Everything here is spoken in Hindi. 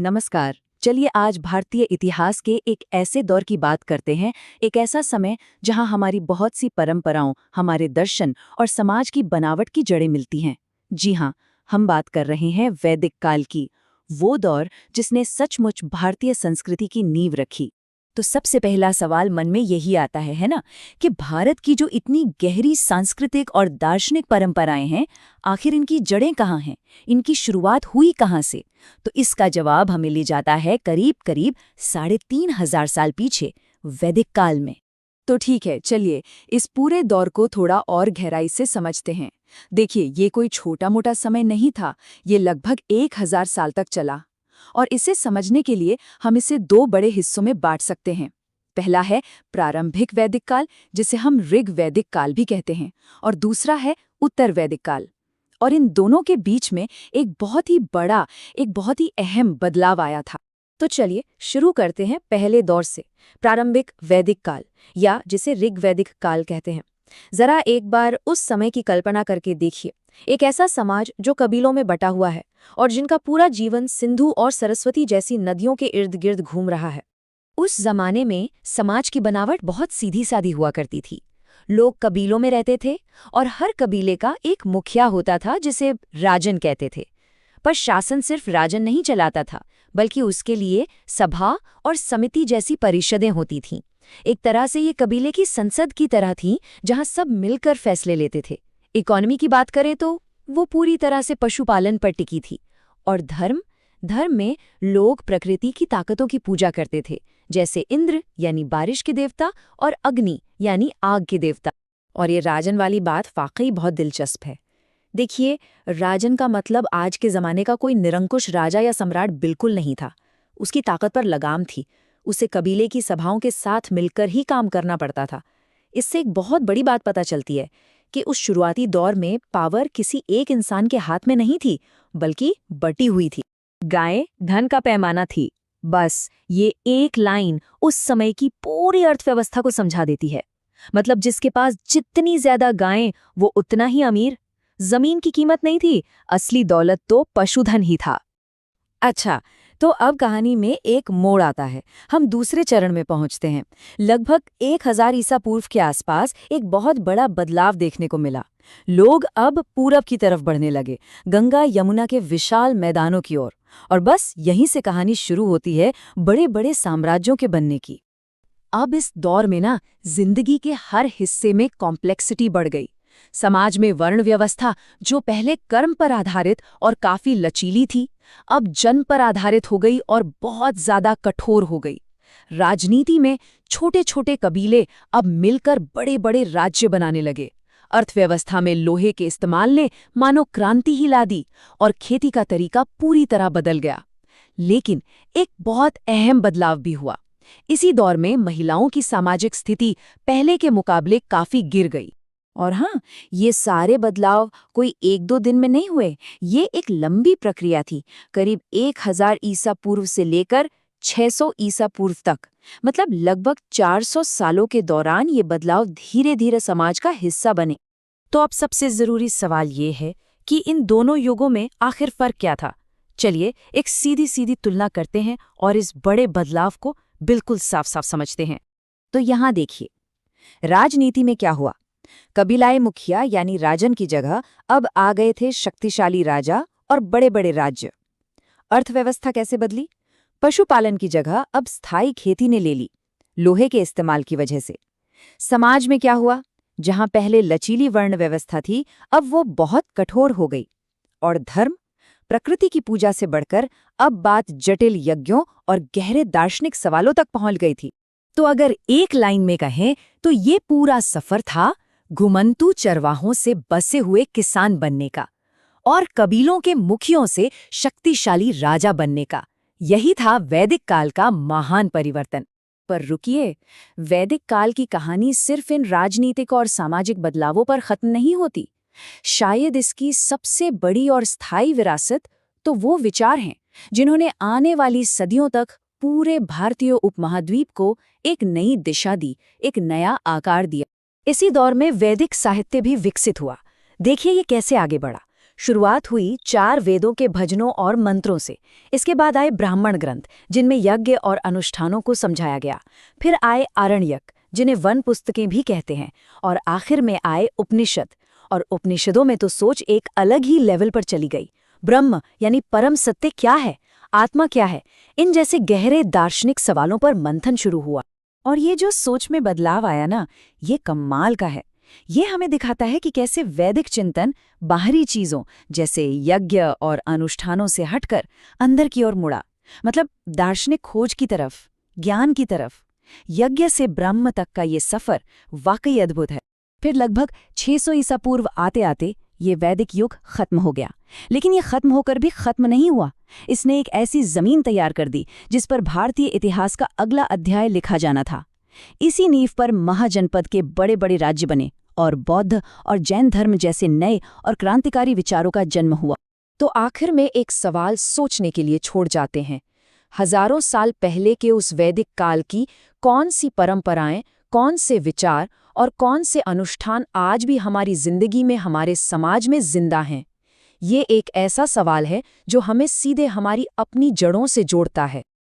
नमस्कार। चलिए आज भारतीय इतिहास के एक ऐसे दौर की बात करते हैं, एक ऐसा समय जहां हमारी बहुत सी परंपराओं, हमारे दर्शन और समाज की बनावट की जड़ें मिलती हैं। जी हाँ, हम बात कर रहे हैं वैदिक काल की, वो दौर जिसने सचमुच भारतीय संस्कृति की नींव रखी। तो सबसे पहला सवाल मन में यही आता है ना, कि भारत की जो इतनी गहरी सांस्कृतिक और दार्शनिक परंपराएं हैं, आखिर इनकी जड़ें कहाँ हैं, इनकी शुरुआत हुई कहाँ से? तो इसका जवाब हमें ले जाता है करीब करीब 3500 साल पीछे, वैदिक काल में। तो ठीक है, चलिए इस पूरे दौर को थोड़ा और गहराई से समझते हैं। देखिए, ये कोई छोटा मोटा समय नहीं था, ये लगभग 1000 साल तक चला। और इसे समझने के लिए हम इसे दो बड़े हिस्सों में बांट सकते हैं। पहला है प्रारंभिक वैदिक काल, जिसे हम ऋग वैदिक काल भी कहते हैं, और दूसरा है उत्तर वैदिक काल। और इन दोनों के बीच में एक बहुत ही बड़ा, एक बहुत ही अहम बदलाव आया था। तो चलिए शुरू करते हैं पहले दौर से, प्रारंभिक वैदिक काल, या जिसे ऋग वैदिक काल कहते हैं। जरा एक बार उस समय की कल्पना करके देखिए। एक ऐसा समाज जो कबीलों में बटा हुआ है और जिनका पूरा जीवन सिंधु और सरस्वती जैसी नदियों के इर्द गिर्द घूम रहा है। उस जमाने में समाज की बनावट बहुत सीधी सादी हुआ करती थी। लोग कबीलों में रहते थे और हर कबीले का एक मुखिया होता था जिसे राजन कहते थे। पर शासन सिर्फ राजन नहीं चलाता था, बल्कि उसके लिए सभा और समिति जैसी परिषदें होती थीं। एक तरह से ये कबीले की संसद की तरह थीं, जहां सब मिलकर फैसले लेते थे। इकोनॉमी की बात करें तो वो पूरी तरह से पशुपालन पर टिकी थी। और धर्म में लोग प्रकृति की ताकतों की पूजा करते थे, जैसे इंद्र यानी बारिश के देवता और अग्नि यानी आग के देवता। और ये राजन वाली बात वाकई बहुत दिलचस्प है। देखिए, राजन का मतलब आज के ज़माने का कोई निरंकुश राजा या सम्राट बिल्कुल नहीं था। उसकी ताकत पर लगाम थी। उसे कबीले की सभाओं के साथ मिलकर ही काम करना पड़ता था। इससे एक बहुत बड़ी बात पता चलती है कि उस शुरुआती दौर में पावर किसी एक इंसान के हाथ में नहीं थी, बल्कि बटी हुई थी। गाय धन का पैमाना थी। बस ये एक लाइन उस समय की पूरी अर्थव्यवस्था को समझा देती है। मतलब जिसके पास जितनी ज्यादा गायें, वो उतना ही अमीर। जमीन की कीमत नहीं थी, असली दौलत तो पशुधन ही था। अच्छा, तो अब कहानी में एक मोड़ आता है। हम दूसरे चरण में पहुंचते हैं। लगभग 1000 ईसा पूर्व के आसपास एक बहुत बड़ा बदलाव देखने को मिला। लोग अब पूरब की तरफ बढ़ने लगे, गंगा यमुना के विशाल मैदानों की ओर। और बस यहीं से कहानी शुरू होती है बड़े बड़े साम्राज्यों के बनने की। अब इस दौर में जिंदगी के हर हिस्से में कॉम्प्लेक्सिटी बढ़ गई। समाज में वर्ण व्यवस्था, जो पहले कर्म पर आधारित और काफी लचीली थी, अब जन्म पर आधारित हो गई और बहुत ज्यादा कठोर हो गई। राजनीति में छोटे छोटे कबीले अब मिलकर बड़े बड़े राज्य बनाने लगे। अर्थव्यवस्था में लोहे के इस्तेमाल ने मानो क्रांति ही ला दी और खेती का तरीका पूरी तरह बदल गया। लेकिन एक बहुत अहम बदलाव भी हुआ। इसी दौर में महिलाओं की सामाजिक स्थिति पहले के मुकाबले काफी गिर गई। और हाँ, ये सारे बदलाव कोई एक दो दिन में नहीं हुए। ये एक लंबी प्रक्रिया थी, करीब 1000 ईसा पूर्व से लेकर 600 ईसा पूर्व तक। मतलब लगभग 400 सालों के दौरान ये बदलाव धीरे धीरे समाज का हिस्सा बने। तो अब सबसे जरूरी सवाल ये है कि इन दोनों युगों में आखिर फर्क क्या था। चलिए एक सीधी सीधी तुलना करते हैं और इस बड़े बदलाव को बिल्कुल साफ साफ समझते हैं। तो यहाँ देखिए, राजनीति में क्या हुआ। कबीलाई मुखिया यानी राजन की जगह अब आ गए थे शक्तिशाली राजा और बड़े बड़े राज्य। अर्थव्यवस्था कैसे बदली। पशुपालन की जगह अब स्थायी खेती ने ले ली, लोहे के इस्तेमाल की वजह से। समाज में क्या हुआ, जहां पहले लचीली वर्ण व्यवस्था थी, अब वो बहुत कठोर हो गई। और धर्म, प्रकृति की पूजा से बढ़कर अब बात जटिल यज्ञों और गहरे दार्शनिक सवालों तक पहुंच गई थी। तो अगर एक लाइन में कहें तो ये पूरा सफर था घुमंतू चरवाहों से बसे हुए किसान बनने का और कबीलों के मुखियों से शक्तिशाली राजा बनने का। यही था वैदिक काल का महान परिवर्तन। पर रुकिए, वैदिक काल की कहानी सिर्फ इन राजनीतिक और सामाजिक बदलावों पर खत्म नहीं होती। शायद इसकी सबसे बड़ी और स्थायी विरासत तो वो विचार हैं जिन्होंने आने वाली सदियों तक पूरे भारतीय उपमहाद्वीप को एक नई दिशा दी, एक नया आकार दिया। इसी दौर में वैदिक साहित्य भी विकसित हुआ। देखिए ये कैसे आगे बढ़ा। शुरुआत हुई 4 वेदों के भजनों और मंत्रों से। इसके बाद आए ब्राह्मण ग्रंथ, जिनमें यज्ञ और अनुष्ठानों को समझाया गया। फिर आए आरण्यक, जिन्हें वन पुस्तकें भी कहते हैं। और आखिर में आए उपनिषद। और उपनिषदों में तो सोच एक अलग ही लेवल पर चली गई। ब्रह्म यानी परम सत्य क्या है, आत्मा क्या है, इन जैसे गहरे दार्शनिक सवालों पर मंथन शुरू हुआ। और ये जो सोच में बदलाव आया ना, ये कमाल का है। ये हमें दिखाता है कि कैसे वैदिक चिंतन बाहरी चीजों जैसे यज्ञ और अनुष्ठानों से हटकर अंदर की ओर मुड़ा। मतलब दार्शनिक खोज की तरफ, ज्ञान की तरफ। यज्ञ से ब्रह्म तक का ये सफर वाकई अद्भुत है। फिर लगभग 600 ईसा पूर्व आते आते ये वैदिक युग खत्म हो गया। लेकिन ये खत्म होकर भी खत्म नहीं हुआ। इसने एक ऐसी जमीन तैयार कर दी जिस पर भारतीय इतिहास का अगला अध्याय लिखा जाना था। इसी नींव पर महाजनपद के बड़े बड़े राज्य बने और बौद्ध और जैन धर्म जैसे नए और क्रांतिकारी विचारों का जन्म हुआ। तो आखिर में एक सवाल सोचने के लिए छोड़ जाते हैं। हजारों साल पहले के उस वैदिक काल की कौन सी परंपराएं, कौन से विचार और कौन से अनुष्ठान आज भी हमारी जिंदगी में, हमारे समाज में जिंदा हैं? ये एक ऐसा सवाल है जो हमें सीधे हमारी अपनी जड़ों से जोड़ता है।